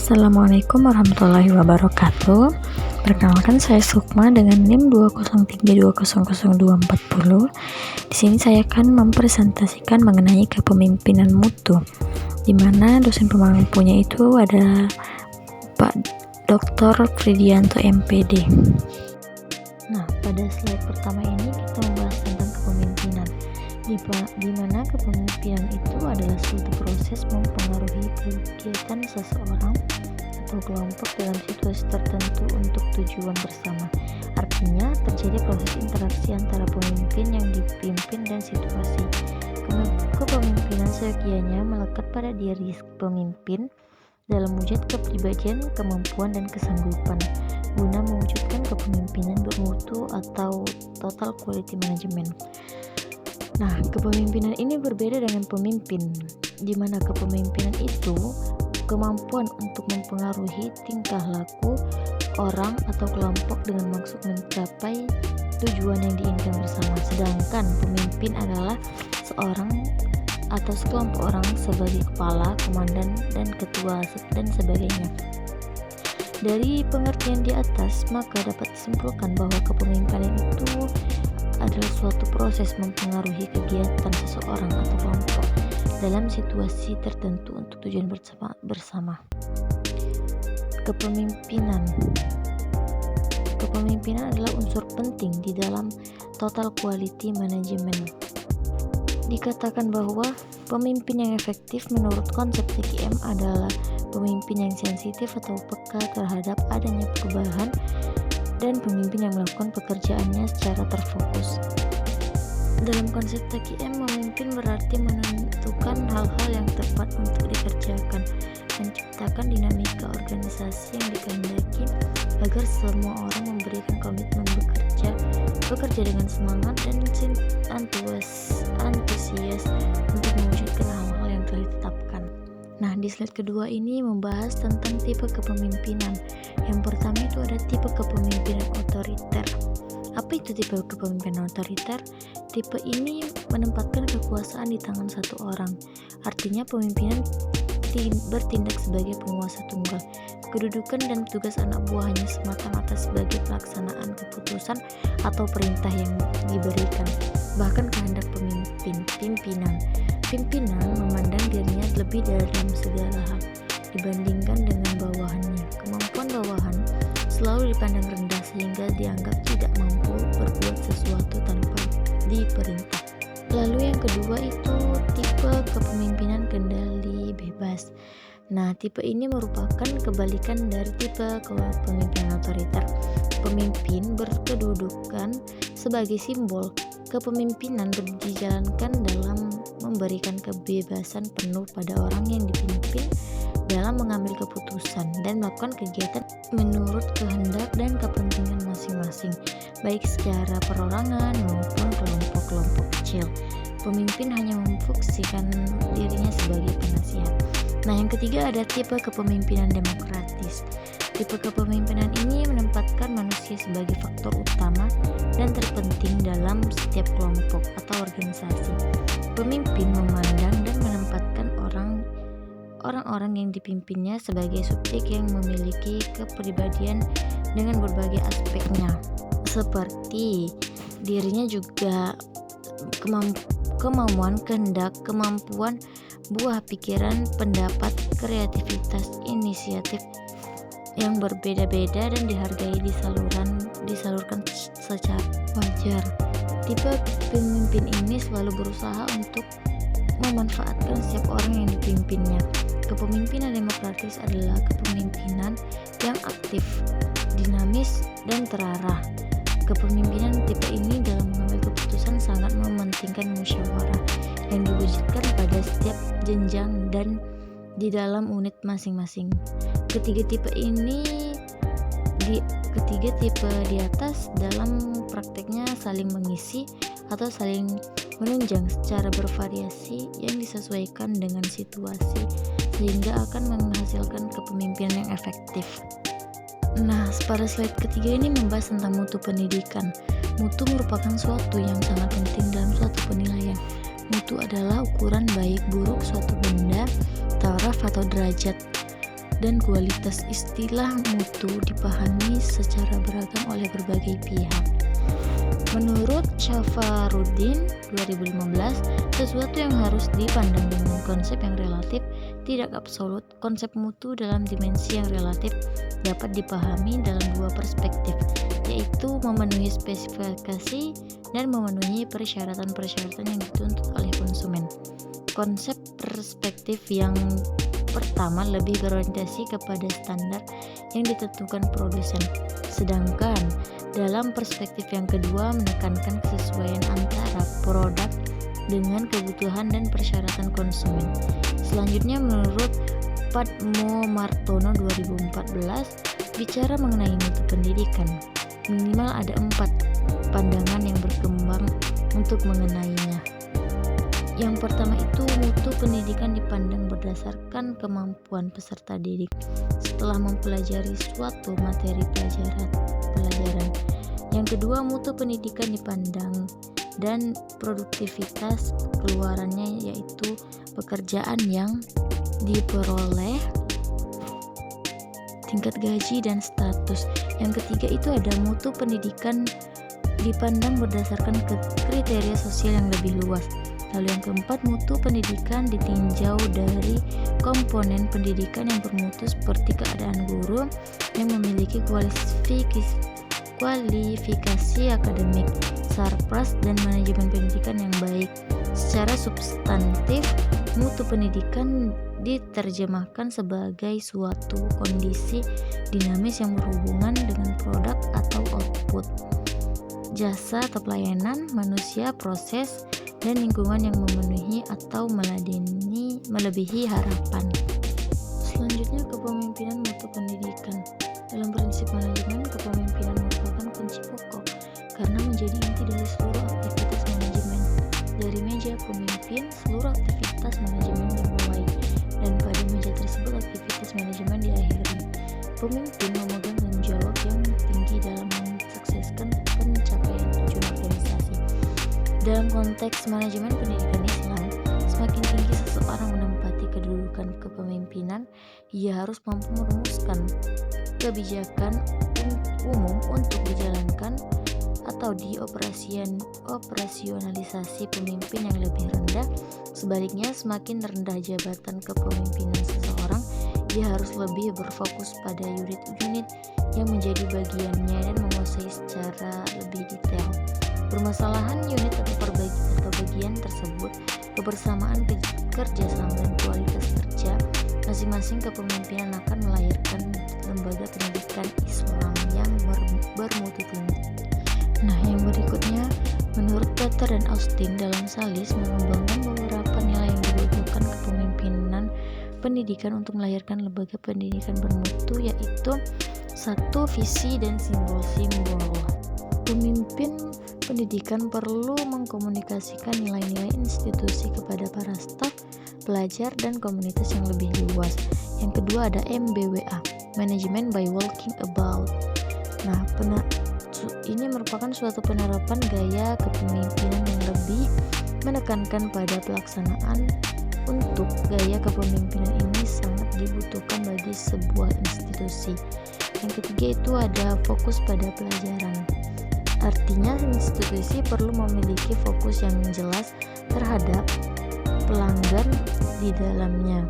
Assalamualaikum warahmatullahi wabarakatuh. Perkenalkan, saya Sukma dengan NIM 203200240. Di sini saya akan mempresentasikan mengenai kepemimpinan mutu, di mana dosen pemampunya itu ada Pak Dr. Fridianto MPD. Nah, pada slide pertama ini kita membahas tentang kepemimpinan, di mana kepemimpinan itu adalah suatu proses mempengaruhi kegiatan seseorang atau kelompok dalam situasi tertentu untuk tujuan bersama. Artinya, terjadi proses interaksi antara pemimpin yang dipimpin dan situasi. Kepemimpinan seyogianya melekat pada diri pemimpin dalam wujud kepribadian, kemampuan, dan kesanggupan guna mewujudkan kepemimpinan bermutu atau total quality management. Nah, kepemimpinan ini berbeda dengan pemimpin, di mana kepemimpinan itu kemampuan untuk mempengaruhi tingkah laku orang atau kelompok dengan maksud mencapai tujuan yang diinginkan bersama. Sedangkan pemimpin adalah seorang atau sekelompok orang sebagai kepala, komandan, dan ketua, dan sebagainya. Dari pengertian di atas, maka dapat disimpulkan bahwa kepemimpinan itu adalah suatu proses mempengaruhi kegiatan seseorang atau kelompok dalam situasi tertentu untuk tujuan bersama. Kepemimpinan adalah unsur penting di dalam total quality management. Dikatakan bahwa pemimpin yang efektif menurut konsep TQM adalah pemimpin yang sensitif atau peka terhadap adanya perubahan, dan pemimpin yang melakukan pekerjaannya secara terfokus. Dalam konsep TQM, memimpin berarti menentukan hal-hal yang tepat untuk dikerjakan, menciptakan dinamika organisasi yang dikehendaki agar semua orang memberikan komitmen bekerja dengan semangat dan antusias untuk mewujudkan hal-hal yang telah ditetapkan. Nah, di slide kedua ini membahas tentang tipe kepemimpinan. Yang pertama itu ada tipe kepemimpinan otoriter. Apa itu tipe kepemimpinan otoriter? Tipe ini menempatkan kekuasaan di tangan satu orang. Artinya pemimpinan bertindak sebagai penguasa tunggal. Kedudukan dan tugas anak buahnya semata-mata sebagai pelaksanaan keputusan atau perintah yang diberikan. Bahkan kehendak pimpinan memandang dirinya lebih dalam segala hal dibandingkan dengan bawahannya. Kemampuan bawahan selalu dipandang rendah sehingga dianggap tidak mampu berbuat sesuatu tanpa diperintah. Lalu yang kedua itu tipe kepemimpinan kendali bebas. Nah, tipe ini merupakan kebalikan dari tipe kepemimpinan otoriter. Pemimpin berkedudukan sebagai simbol kepemimpinan dijalankan dalam memberikan kebebasan penuh pada orang yang dipimpin dalam mengambil keputusan dan melakukan kegiatan menurut kehendak dan kepentingan masing-masing, baik secara perorangan maupun kelompok-kelompok kecil. Pemimpin hanya memfungsikan dirinya sebagai penasihat. Nah, yang ketiga ada tipe kepemimpinan demokratis. Tipe kepemimpinan ini menempatkan manusia sebagai faktor utama dan terpenting dalam setiap kelompok atau organisasi. Pemimpin memandang dan menempatkan orang-orang yang dipimpinnya sebagai subjek yang memiliki kepribadian dengan berbagai aspeknya, seperti dirinya juga kemauan, kehendak, kemampuan, buah pikiran, pendapat, kreativitas, inisiatif yang berbeda-beda dan dihargai disalurkan secara wajar. Tipe pemimpin ini selalu berusaha untuk memanfaatkan setiap orang yang dipimpinnya. Kepemimpinan demokratis adalah kepemimpinan yang aktif, dinamis, dan terarah. Kepemimpinan tipe ini dalam mengambil keputusan sangat mementingkan musyawarah yang diwujudkan pada setiap jenjang dan di dalam unit masing-masing. Ketiga tipe di atas dalam prakteknya saling mengisi atau saling menunjang secara bervariasi yang disesuaikan dengan situasi sehingga akan menghasilkan kepemimpinan yang efektif. Nah, pada slide ketiga ini membahas tentang mutu pendidikan. Mutu merupakan suatu yang sangat penting dalam suatu penilaian. Mutu adalah ukuran baik buruk suatu benda, taraf atau derajat dan kualitas istilah mutu dipahami secara beragam oleh berbagai pihak. Menurut Syafaruddin 2015, sesuatu yang harus dipandang dengan konsep yang relatif, tidak absolut. Konsep mutu dalam dimensi yang relatif dapat dipahami dalam dua perspektif, yaitu memenuhi spesifikasi dan memenuhi persyaratan-persyaratan yang dituntut oleh konsumen. Konsep perspektif yang pertama lebih berorientasi kepada standar yang ditentukan produsen, sedangkan dalam perspektif yang kedua menekankan kesesuaian antara produk dengan kebutuhan dan persyaratan konsumen. Selanjutnya, menurut Padmo Martono 2014, bicara mengenai mutu pendidikan, minimal ada 4 pandangan yang berkembang untuk mengenainya. Yang pertama itu, mutu pendidikan dipandang berdasarkan kemampuan peserta didik setelah mempelajari suatu materi pelajaran. Yang kedua, mutu pendidikan dipandang dan produktivitas keluarannya, yaitu pekerjaan yang diperoleh, tingkat gaji dan status. Yang ketiga itu ada mutu pendidikan dipandang berdasarkan kriteria sosial yang lebih luas. Lalu yang keempat, mutu pendidikan ditinjau dari komponen pendidikan yang bermutu seperti keadaan guru yang memiliki kualifikasi akademik, sarpras, dan manajemen pendidikan yang baik. Secara substantif, mutu pendidikan diterjemahkan sebagai suatu kondisi dinamis yang berhubungan dengan produk atau output, jasa atau pelayanan, manusia, proses, dan lingkungan yang memenuhi atau melebihi harapan. Selanjutnya, kepemimpinan mutu pendidikan. Dalam prinsip manajemen, kepemimpinan merupakan kunci pokok karena menjadi inti dari seluruh aktivitas manajemen. Dari meja pemimpin, seluruh aktivitas manajemen dimulai, dan pada meja tersebut aktivitas manajemen diakhiri. Pemimpin memegang tanggung jawab yang tinggi dalam mensukseskan pencapaian tujuan organisasi. Dalam konteks manajemen pendidikan Islam, semakin tinggi seseorang menempati kedudukan kepemimpinan, ia harus mampu merumuskan kebijakan umum untuk dijalankan atau operasionalisasi pemimpin yang lebih rendah. Sebaliknya, semakin rendah jabatan kepemimpinan seseorang, ia harus lebih berfokus pada unit-unit yang menjadi bagiannya dan menguasai secara lebih detail permasalahan unit atau bagian tersebut, kebersamaan, kerjasama, dan kualitas kerja. Masing-masing kepemimpinan akan melahirkan lembaga pendidikan Islam yang bermutu tinggi. Nah, yang berikutnya, menurut Peter dan Austin dalam Salis mengembangkan beberapa nilai yang dibutuhkan kepemimpinan pendidikan untuk melahirkan lembaga pendidikan bermutu, yaitu 1. Visi dan simbol-simbol. Pemimpin pendidikan perlu mengkomunikasikan nilai-nilai institusi kepada para staf, pelajar, dan komunitas yang lebih luas. Yang kedua ada MBWA, Management by Walking About. Nah, ini merupakan suatu penerapan gaya kepemimpinan yang lebih menekankan pada pelaksanaan. Untuk gaya kepemimpinan ini sangat dibutuhkan bagi sebuah institusi. Yang ketiga itu ada fokus pada pelajaran. Artinya, institusi perlu memiliki fokus yang jelas terhadap pelanggan di dalamnya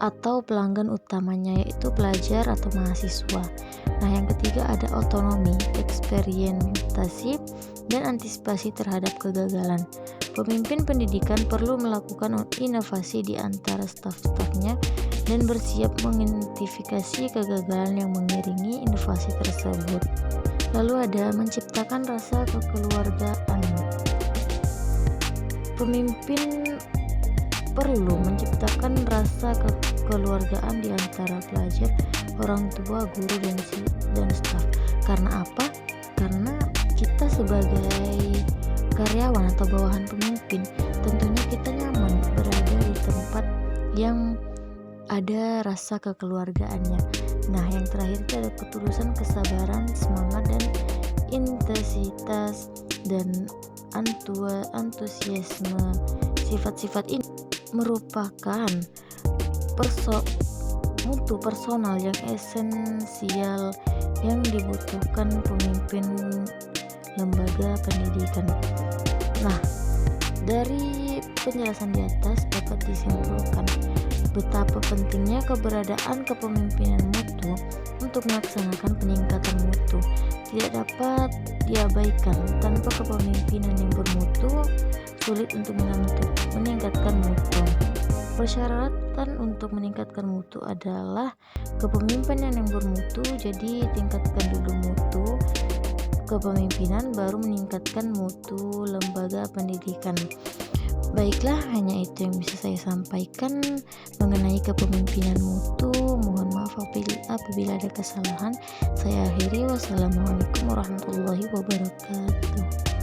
atau pelanggan utamanya, yaitu pelajar atau mahasiswa. Nah, yang ketiga ada otonomi, eksperimentasi, dan antisipasi terhadap kegagalan. Pemimpin pendidikan perlu melakukan inovasi di antara staf-stafnya dan bersiap mengidentifikasi kegagalan yang mengiringi inovasi tersebut. Lalu ada menciptakan rasa kekeluargaan. Pemimpin perlu menciptakan rasa kekeluargaan di antara pelajar, orang tua, guru, dan staf. Karena apa? Karena kita sebagai karyawan atau bawahan pemimpin, tentunya kita nyaman berada di tempat yang ada rasa kekeluargaannya. Nah, yang terakhir itu ada ketulusan, kesabaran, semangat, dan intensitas dan antusiasme. Sifat-sifat ini merupakan mutu personal yang esensial yang dibutuhkan pemimpin lembaga pendidikan. Nah, dari penjelasan di atas dapat disimpulkan betapa pentingnya keberadaan kepemimpinan mutu untuk melaksanakan peningkatan mutu. Tidak dapat diabaikan, tanpa kepemimpinan yang bermutu sulit untuk meningkatkan mutu. Persyaratan untuk meningkatkan mutu adalah kepemimpinan yang bermutu, jadi tingkatkan dulu mutu kepemimpinan baru meningkatkan mutu lembaga pendidikan. Baiklah, hanya itu yang bisa saya sampaikan mengenai kepemimpinan mutu. Mohon maaf apabila ada kesalahan. Saya akhiri. Wassalamualaikum warahmatullahi wabarakatuh.